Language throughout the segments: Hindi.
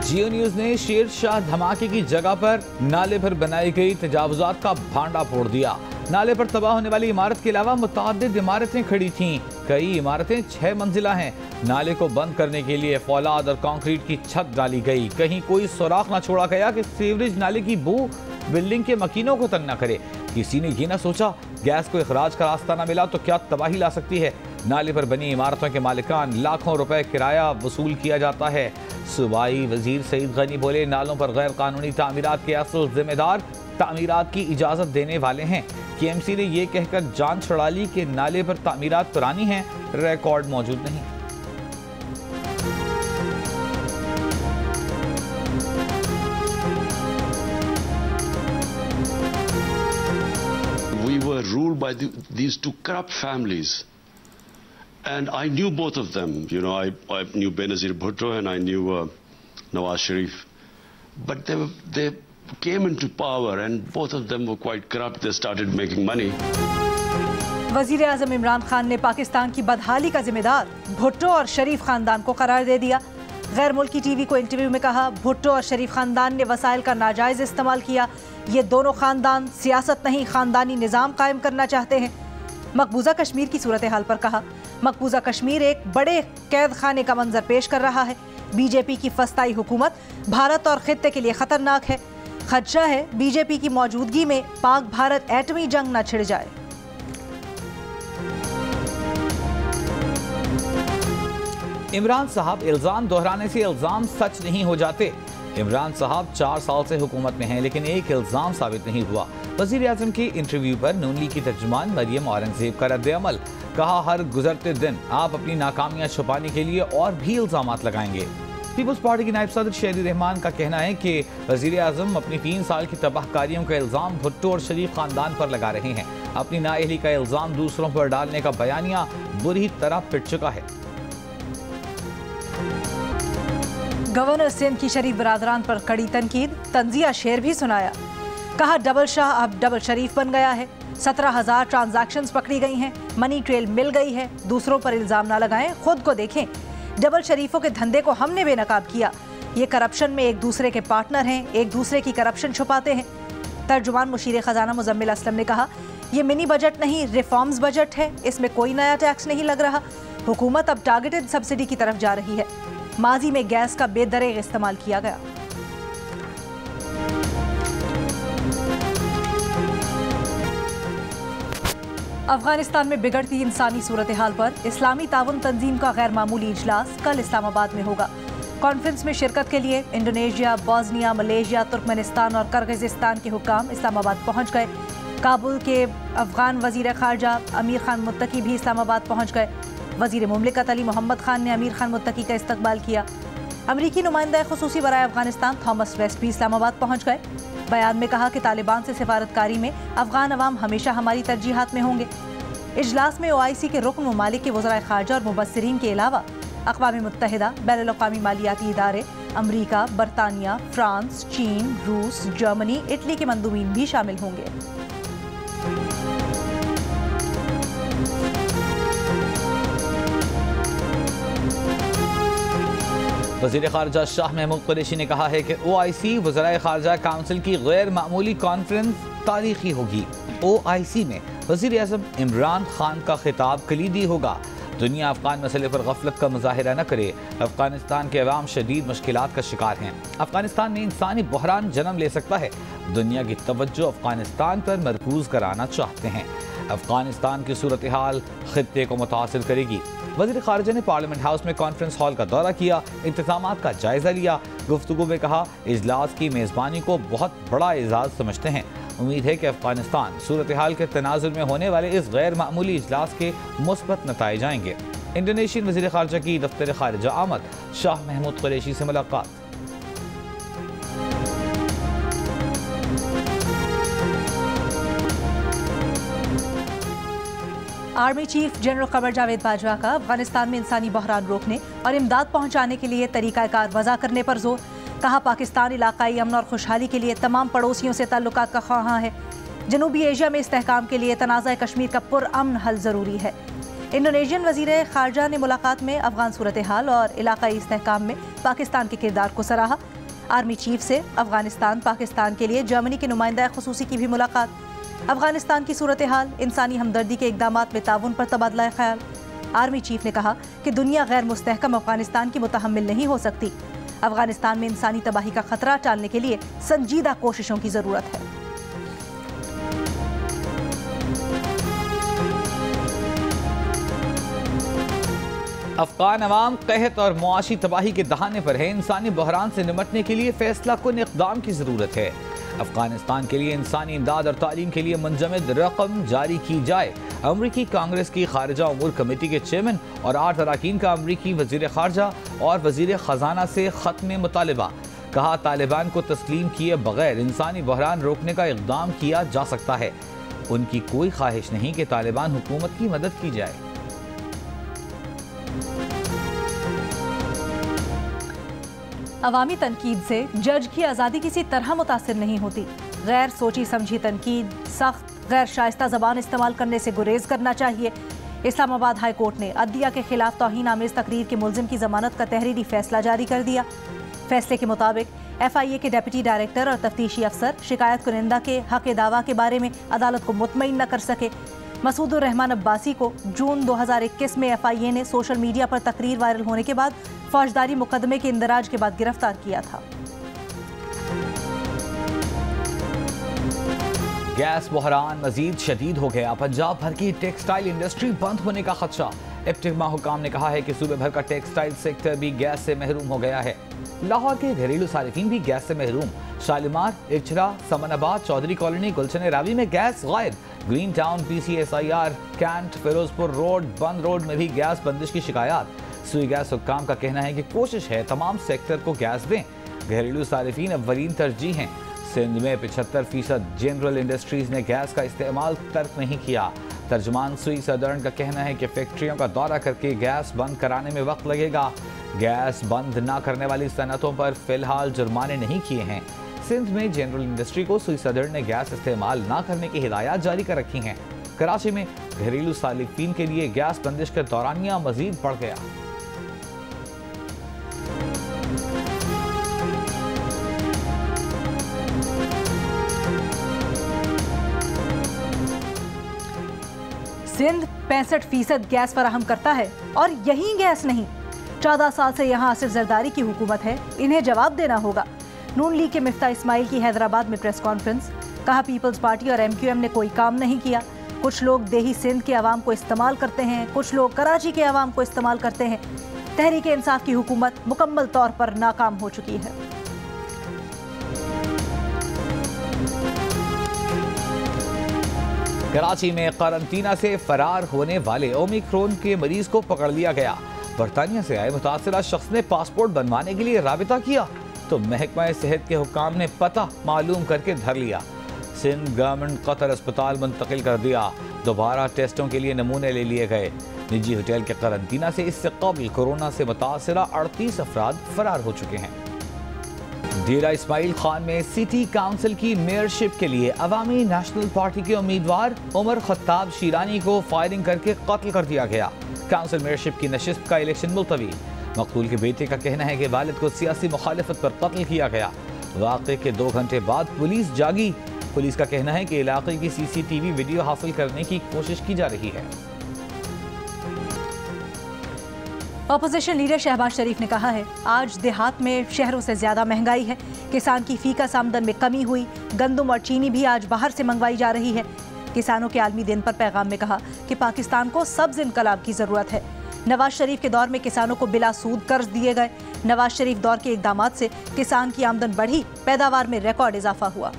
जियो न्यूज ने शेर शाह धमाके की जगह पर नाले पर बनाई गई तजावुजात का भांडा फोड़ दिया। नाले पर तबाह होने वाली इमारत के अलावा मुताद्दिद इमारतें खड़ी थीं। कई इमारतें 6 मंजिला हैं। नाले को बंद करने के लिए फौलाद और कंक्रीट की छत डाली गई। कहीं कोई सुराख न छोड़ा गया कि सीवरेज नाले की बू बिल्डिंग के मकीनों को तंग न करे। किसी ने ये न सोचा गैस को इखराज का रास्ता न मिला तो क्या तबाही ला सकती है। नाले पर बनी इमारतों के मालिकान लाखों रुपए किराया वसूल किया जाता है। सूबाई वजीर सईद गनी बोले, नालों पर गैर कानूनी तामीरात के असल जिम्मेदार तामीरात की इजाज़त देने वाले हैं। KMC ने यह कहकर जान छुड़ा ली कि नाले पर तामीरात पुरानी हैं, रिकॉर्ड मौजूद नहीं। We were ruled by these two corrupt families. And I knew both of them. You know, I knew Benazir Bhutto and I knew Nawaz Sharif. But they came into power and both of them were quite corrupt. They started making money. वजीर आज़म इमरान खान ने पाकिस्तान की बदहाली का जिम्मेदार भुट्टो और शरीफ खानदान को करार दे दिया। गैर मुल्की TV को इंटरव्यू में कहा, भुट्टो और शरीफ खानदान ने वसाइल का नाजायज इस्तेमाल किया। ये दोनों खानदान सियासत नहीं खानदानी निज़ाम कायम करना चाहते हैं। मकबूजा कश्मीर की सूरत हाल पर कहा, मकबूजा कश्मीर एक बड़े कैद खाने का मंजर पेश कर रहा है। BJP की फस्ताई हुकूमत भारत और खित्ते के लिए खतरनाक है। खदशा है BJP की मौजूदगी में पाक भारत एटमी जंग न छिड़ जाए। इमरान साहब इल्जाम दोहराने से इल्जाम सच नहीं हो जाते। इमरान साहब 4 साल से हुकूमत में हैं लेकिन एक इल्जाम साबित नहीं हुआ। वज़ीर आज़म के इंटरव्यू पर नून लीग की तर्जुमान मरियम औरंगजेब का रद्द-ए-अमल। कहा, हर गुजरते दिन आप अपनी नाकामियां छुपाने के लिए और भी इल्जामात लगाएंगे। पीपल्स पार्टी की नायब सदर शेरी रहमान का कहना है कि वज़ीर आज़म अपनी 3 साल की तबाहकारियों का इल्जाम भुट्टो और शरीफ खानदान पर लगा रहे हैं। अपनी नाअहली का इल्जाम दूसरों पर डालने का बयानिया बुरी तरह पिट चुका है। गवर्नर सिंध की शरीफ बरादरान पर कड़ी तनकीद, तंजिया शेर भी सुनाया। कहा, डबल शाह अब डबल शरीफ बन गया है। 17,000 ट्रांजैक्शंस पकड़ी गई हैं, मनी ट्रेल मिल गई है। दूसरों पर इल्जाम ना लगाएं, खुद को देखें। डबल शरीफों के धंधे को हमने बेनकाब किया। ये करप्शन में एक दूसरे के पार्टनर हैं, एक दूसरे की करप्शन छुपाते हैं। तर्जुमान मुशीर खजाना मुजम्मिल असलम ने कहा, ये मिनी बजट नहीं रिफॉर्म्स बजट है। इसमें कोई नया टैक्स नहीं लग रहा। हुकूमत अब टारगेटेड सब्सिडी की तरफ जा रही है। माजी में गैस का बेदरेग इस्तेमाल किया गया। अफगानिस्तान में बिगड़ती इंसानी सूरत हाल पर इस्लामी ताउन तंजीम का गैर मामूली इजलास कल इस्लामाबाद में होगा। कॉन्फ्रेंस में शिरकत के लिए इंडोनेशिया, बोस्निया, मलेशिया, तुर्कमेनिस्तान और किर्गिस्तान के हुक्काम इस्लामाबाद पहुंच गए। काबुल के अफगान वजीर खारजा अमीर खान मुत्तकी भी इस्लामाबाद पहुंच गए। वजीर मुमलिकत अली मोहम्मद खान ने अमीर खान मुत्तकी का इस्तकबाल किया। अमरीकी नुमाइंदा खुसूसी बराए अफगानिस्तान थॉमस वेस्ट भी इस्लामाबाद पहुंच गए। बयान में कहा कि तालिबान से सिफारतकारी में अफगान अवाम हमेशा हमारी तरजीहात में होंगे। इजलास में OIC के रुकन ममालिक के वज़राए खारजा और मुबस्सिरीन के अलावा अक़वाम मुत्तहिदा, बैनुल-अक़वामी मालियाती इदारे, अमरीका, बरतानिया, फ्रांस, चीन, रूस, जर्मनी, इटली के मंदूबीन भी शामिल होंगे। वज़ीर ख़ारजा शाह महमूद कुरैशी ने कहा है कि OIC वज़राए ख़ारजा काउंसिल की गैर मामूली कॉन्फ्रेंस तारीखी होगी। OIC में वज़ीर आज़म इमरान खान का खिताब कलीदी होगा। दुनिया अफ़गान मसले पर गफलत का मुजाहिरा न करे। अफ़गानिस्तान के अवाम शदीद मुश्किलात का शिकार हैं। अफ़गानिस्तान में इंसानी बहरान जन्म ले सकता है। दुनिया की तवज्जो अफ़गानिस्तान पर मरकूज़ कराना चाहते हैं। अफ़गानिस्तान की सूरत हाल खित्ते को मुतासिर करेगी। वज़ीर ख़ारजा ने पार्लियामेंट हाउस में कॉन्फ्रेंस हॉल का दौरा किया, इंतज़ामात का जायज़ा लिया। गुफ्तगू में कहा, इजलास की मेज़बानी को बहुत बड़ा एजाज़ समझते हैं। उम्मीद है कि अफ़गानिस्तान सूरत हाल के तनाजुर में होने वाले इस गैर मामूली इजलास के मुस्बत नताइज आएंगे। इंडोनेशियन वज़ीर ख़ारजा की दफ्तर ख़ारिजा आमद, शाह महमूद कुरैशी से मुलाकात। Army chief general Qamar Javed Bajwa का अफगानिस्तान में इंसानी बहरान रोकने और इमदाद पहुंचाने के लिए तरीक़ाकार वज़ा करने पर जोर। कहा, पाकिस्तान इलाकाई अमन और खुशहाली के लिए तमाम पड़ोसियों से ताल्लुकात का ख्वाहां है। जनूबी एशिया में इस्तेहकाम के लिए तनाज़ा कश्मीर का पुरअमन हल ज़रूरी है। इंडोनेशियन वज़ीर ख़ारजा ने मुलाकात में अफगान सूरत हाल और इलाकाई इस्तेहकाम में पाकिस्तान के किरदार को सराहा। आर्मी चीफ से अफगानिस्तान पाकिस्तान के लिए जर्मनी के नुमाइंदा खुसूसी की भी मुलाकात। अफगानिस्तान की सूरत हाल, इंसानी हमदर्दी के इकदाम में ताउन पर तबादला ख्याल। आर्मी चीफ ने कहा कि दुनिया गैर मुस्तहकम अफगानिस्तान की मुतहम्मिल नहीं हो सकती। अफगानिस्तान में इंसानी तबाही का खतरा टालने के लिए संजीदा कोशिशों की जरूरत है। अफगान अवाम कहत और मुआशी तबाही के दहाने पर है। इंसानी बहरान से निपटने के लिए फैसला कुन इक़दाम की ज़रूरत है। अफगानिस्तान के लिए इंसानी इमदाद और तालीम के लिए मुंजमद रकम जारी की जाए। अमरीकी कांग्रेस की खारजा उमूर कमेटी के चेयरमैन और 8 अरकान का अमरीकी वज़ीर खारजा और वज़ीर ख़जाना से ख़त्म मुतालिबा। कहा, तालिबान को तस्लीम किए बगैर इंसानी बहरान रोकने का इक़दाम किया जा सकता है। उनकी कोई ख्वाहिश नहीं कि तालिबान हुकूमत की मदद की जाए। अवामी तनकीद से जज की आज़ादी किसी तरह मुतासिर नहीं होती। गैर सोची समझी तनकीद, सख्त गैर शाइस्ता ज़बान इस्तेमाल करने से गुरेज करना चाहिए। इस्लामाबाद हाई कोर्ट ने अदलिया के खिलाफ तौहीन आमेज तकरीर के मुल्जिम की जमानत का तहरीरी फैसला जारी कर दिया। फैसले के मुताबिक FIA के डेप्यूटी डायरेक्टर और तफ्तीशी अफसर शिकायत कुनिंदा के हक दावा के बारे में अदालत को मुतमईन न कर सके। मसूदुर रहमान अब्बासी को जून 2021 में FIA ने सोशल मीडिया पर तकरीर वायरल होने के बाद फौजदारी मुकदमे के इंदराज के बाद गिरफ्तार किया था। गैस बहरान मजीद शदीद हो गया। पंजाब भर की टेक्सटाइल इंडस्ट्री बंद होने का खदशा। इफ्तिमा हुकाम ने कहा है कि सूबे भर का टेक्सटाइल सेक्टर भी गैस से महरूम हो गया है। लाहौर के घरेलू सारिफीन भी गैस से महरूम। शालीमार, इचरा, समनाबाद, चौधरी कॉलोनी, गुलशन रावी में गैस गायब। Green town, PCSIR, cantt, Firozpur road, Bund road में भी गैस बंदिश की शिकायत। सुई गैस हुक्काम का कहना है कि कोशिश है तमाम सेक्टर को गैस दें। घरेलू सारिफीन अव्वलीन तरजीह हैं। सिंध में 75% जनरल इंडस्ट्रीज ने गैस का इस्तेमाल तर्क नहीं किया। तर्जमान सुई सदर्न का कहना है कि फैक्ट्रियों का दौरा करके गैस बंद कराने में वक्त लगेगा। गैस बंद न करने वाली सनतों पर फिलहाल जुर्माने नहीं किए हैं। सिंध में जनरल इंडस्ट्री को सुई सदर्न ने गैस इस्तेमाल न करने की हिदायत जारी कर रखी हैं। कराची में घरेलू सारिफीन के लिए गैस बंदिश का दौरानिया मजीद बढ़ गया। सिंध 65% गैस फराहम करता है और यही गैस नहीं। 14 साल से यहाँ आसिफ जरदारी की हुकूमत है, इन्हें जवाब देना होगा। नून लीग के मिफ्ता इस्माइल की हैदराबाद में प्रेस कॉन्फ्रेंस। कहा, पीपल्स पार्टी और MQM ने कोई काम नहीं किया। कुछ लोग देही सिंध के अवाम को इस्तेमाल करते हैं, कुछ लोग कराची के अवाम को इस्तेमाल करते हैं। तहरीक इंसाफ की हुकूमत मुकम्मल तौर पर नाकाम हो चुकी है। कराची में करंतना से फरार होने वाले ओमिक्रॉन के मरीज को पकड़ लिया गया। बरतानिया से आए मुतासिरा शख्स ने पासपोर्ट बनवाने के लिए राबिता किया तो महकमा सेहत के हुक्काम ने पता मालूम करके धर लिया। सिंध गवर्नमेंट कतर अस्पताल मुंतकिल कर दिया। दोबारा टेस्टों के लिए नमूने ले लिए गए। निजी होटल के करंतना से इससे कबल कोरोना से मुतासिरा 38 अफराद फरार हो चुके हैं। डेरा इस्माइल खान में सिटी काउंसिल की मेयरशिप के लिए अवामी नेशनल पार्टी के उम्मीदवार उमर खत्ताब शीरानी को फायरिंग करके कत्ल कर दिया गया। काउंसिल मेयरशिप की नशिस्त का इलेक्शन मुलतवी। मकतूल के बेटे का कहना है कि वालिद को सियासी मुखालिफत पर कत्ल किया गया। वाक़े के 2 घंटे बाद पुलिस जागी। पुलिस का कहना है कि इलाके की CCTV वीडियो हासिल करने की कोशिश की जा रही है। अपोजिशन लीडर शहबाज शरीफ ने कहा है, आज देहात में शहरों से ज्यादा महंगाई है। किसान की फीका आमदन में कमी हुई। गंदम और चीनी भी आज बाहर से मंगवाई जा रही है। किसानों के आलमी दिन पर पैगाम में कहा कि पाकिस्तान को सब्ज इनकलाब की जरूरत है। नवाज शरीफ के दौर में किसानों को बिला सूद कर्ज दिए गए। नवाज शरीफ दौर के इकदामात से किसान की आमदन बढ़ी, पैदावार में रिकॉर्ड इजाफा हुआ।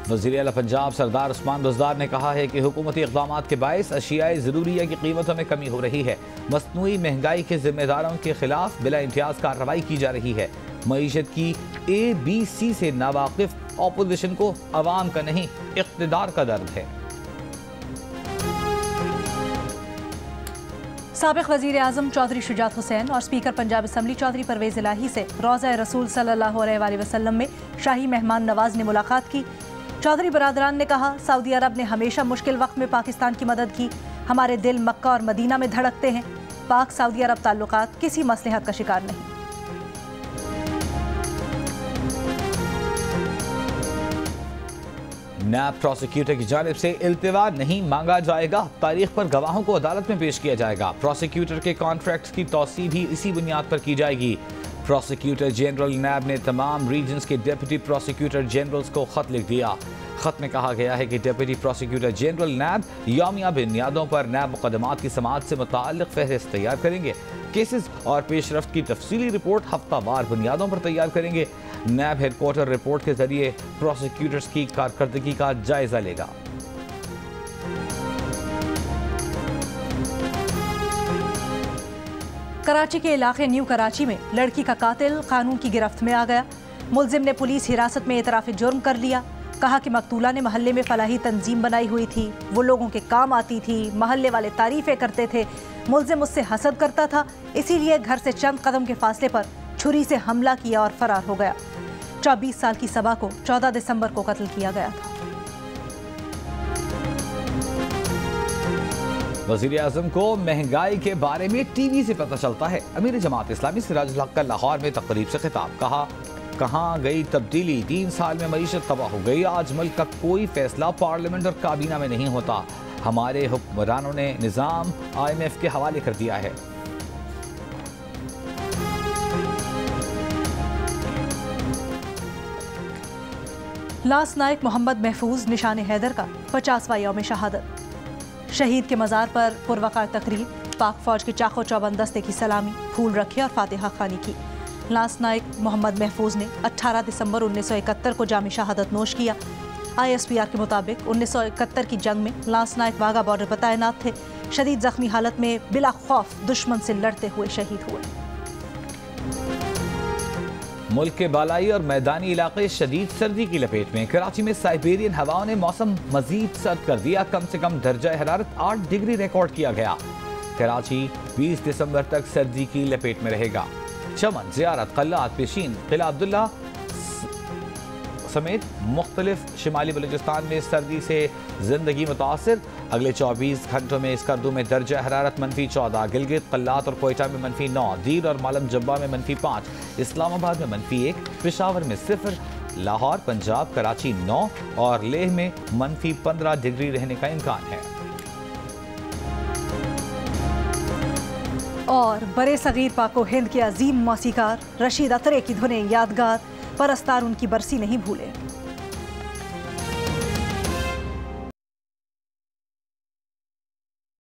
वज़ीर आला पंजाब सरदार उस्मान बुज़दार ने कहा है कि हुकूमती इक़दामात के बायस अशियाए ज़रूरिया की कीमतों में कमी हो रही है। मसनूई महंगाई के जिम्मेदारों के खिलाफ बिला इम्तियाज़ कार्रवाई की जा रही है। मईशत की ABC से नावाकिफ अपोजिशन को अवाम का नहीं इक़्तिदार का दर्द है। साबिक़ वज़ीर आज़म चौधरी शुजात हुसैन और स्पीकर पंजाब असम्बली चौधरी परवेज़ इलाही से रोज़ा रसूल सल्लल्लाहु अलैहि वसल्लम में शाही मेहमान नवाज ने मुलाकात की। चौधरी बरादरान ने कहा, सऊदी अरब ने हमेशा मुश्किल वक्त में पाकिस्तान की मदद की। हमारे दिल मक्का और मदीना में धड़कते हैं। पाक सऊदी अरब ताल्लुकात किसी मसलहत का शिकार नहीं। नैब प्रोसिक्यूटर की जानिब से इल्तिवा नहीं मांगा जाएगा। तारीख पर गवाहों को अदालत में पेश किया जाएगा। प्रोसिक्यूटर के कॉन्ट्रैक्ट्स की तौसीह भी इसी बुनियाद पर की जाएगी। प्रोसिक्यूटर जनरल नैब ने तमाम रीजन्स के डिप्टी प्रोसिक्यूटर जनरल्स को खत लिख दिया। खत में कहा गया है कि डिप्टी प्रोसिक्यूटर जनरल नैब यौमिया बुनियादों पर नैब मुकदमात की समाअत से मुताल्लिक फहरिस्त तैयार करेंगे। केसेस और पेशरफ्त की तफसीली रिपोर्ट हफ्तावार बुनियादों पर तैयार करेंगे। नैब हेडक्वार्टर रिपोर्ट के जरिए प्रोसिक्यूटर्स की कारकर्दगी का जायजा लेगा। कराची के इलाके न्यू कराची में लड़की का कातिल कानून की गिरफ्त में आ गया। मुलजिम ने पुलिस हिरासत में एतराफ़ जुर्म कर लिया। कहा कि मकतूला ने महल्ले में फलाही तंजीम बनाई हुई थी, वो लोगों के काम आती थी, महल्ले वाले तारीफें करते थे। मुलजिम उससे हसद करता था, इसीलिए घर से चंद कदम के फासले पर छुरी से हमला किया और फरार हो गया। 24 साल की सबा को 14 दिसंबर को कत्ल किया गया था। वज़ीर आज़म को महंगाई के बारे में टीवी से पता चलता है। अमीर जमात इस्लामी सिराजुल हक का लाहौर में तकरीब से खिताब। कहा, कहाँ गई तब्दीली? 3 साल में मईशत तबाह हो गई। आज मुल्क का कोई फैसला पार्लियामेंट और काबीना में नहीं होता। हमारे हुक्मरानों ने निज़ाम IMF के हवाले कर दिया है। लांस नायक मोहम्मद महफूज निशान हैदर का 50वां यौम शहादत। शहीद के मज़ार पर पुरवकार तकरीब, पाक फौज के चाको चौबंद दस्ते की सलामी, फूल रखे और फातिहा खानी की। लांस नायक मोहम्मद महफूज ने 18 दिसंबर 1971 को जाम शहादत नोश किया। ISPR के मुताबिक 1971 की जंग में लांस नायक वाघा बॉर्डर पर तैनात थे। शदीद जख्मी हालत में बिला खौफ दुश्मन से लड़ते हुए शहीद हुए। मुल्क के बालाई और मैदानी इलाके शदीद सर्दी की लपेट में। कराची में साइबेरियन हवाओं ने मौसम मजीद सर्द कर दिया। कम से कम दर्जा हरारत 8 डिग्री रिकॉर्ड किया गया। कराची 20 दिसंबर तक सर्दी की लपेट में रहेगा। चमन, ज़ियारत, क़ल्लात, पेशीन, क़िला अब्दुल्ला समेत मुख्तलिफ शिमाली बलूचिस्तान में सर्दी से जिंदगी मुतासिर। अगले 24 घंटों में स्कर्दू में दर्जा हरारत -14, गिलगित, क़ल्लात और कोयटा में -9, दीर और मालम जब्बा में -5, इस्लामाबाद में -1, पेशावर में 0, लाहौर, पंजाब, कराची 9 और लेह में -15 डिग्री रहने का इम्कान है। और बड़े सगीर पाको हिंद के अजीम मौसीकार रशीद अतरे की धुनें यादगार, परस्तार उनकी बरसी नहीं भूले।